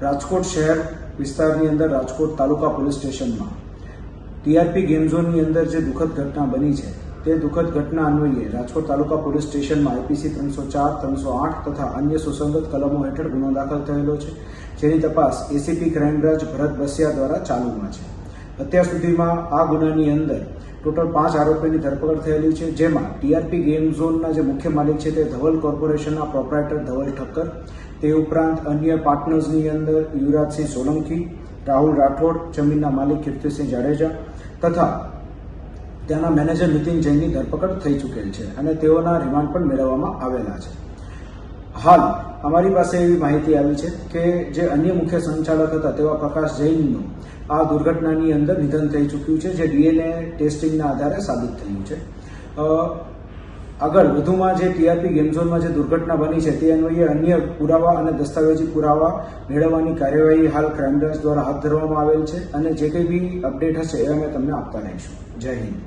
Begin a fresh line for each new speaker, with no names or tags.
રાજકોટ શહેર વિસ્તારની અંદર રાજકોટ તાલુકા પોલીસ સ્ટેશનમાં ટીઆરપી ગેમ ઝોનની અંદર જે દુઃખદ ઘટના બની છે તે દુઃખદ ઘટના અન્વયે રાજકોટ તાલુકા પોલીસ સ્ટેશનમાં આઈપીસી 304, 308 તથા અન્ય સુસંગત કલમો હેઠળ ગુનો દાખલ થયેલો છે, જેની તપાસ એસીપી ક્રાઇમ બ્રાન્ચ ભરત બસિયા દ્વારા ચાલુમાં છે. અત્યાર સુધીમાં આ ગુનાની અંદર ટોટલ 5 આરોપીની ધરપકડ થયેલી છે, જેમાં ટીઆરપી ગેમ ઝોનના જે મુખ્ય માલિક છે તે ધવલ કોર્પોરેશનના પ્રોપ્રાઇટર ધવલ ઠક્કર, તે ઉપરાંત અન્ય પાર્ટનર્સની અંદર યુવરાજસિંહ સોલંકી, રાહુલ રાઠોડ, જમીનના માલિક કીર્તિસિંહ જાડેજા તથા ત્યાંના મેનેજર નીતિન જૈનની ધરપકડ થઈ ચૂકેલ છે અને તેઓના રિમાન્ડ પણ મેળવવામાં આવેલા છે. હાલ અમારી પાસે એવી માહિતી આવી છે કે જે અન્ય મુખ્ય સંચાલક હતા તેવા પ્રકાશ જૈનનું આ દુર્ઘટનાની અંદર નિધન થઈ ચૂક્યું છે, જે ડીએનએ ટેસ્ટિંગના આધારે સાબિત થયું છે. આગળ વધુમાં જે ટીઆરપી ગેમ ઝોનમાં જે દુર્ઘટના બની છે તે અન્વયે અન્ય પુરાવા અને દસ્તાવેજી પુરાવા મેળવવાની કાર્યવાહી હાલ ક્રાઇમ બ્રાન્ચ દ્વારા હાથ ધરવામાં આવેલ છે અને જે કંઈ બી અપડેટ હશે એ અમે તમને આપતા રહીશું. જય હિન્દ.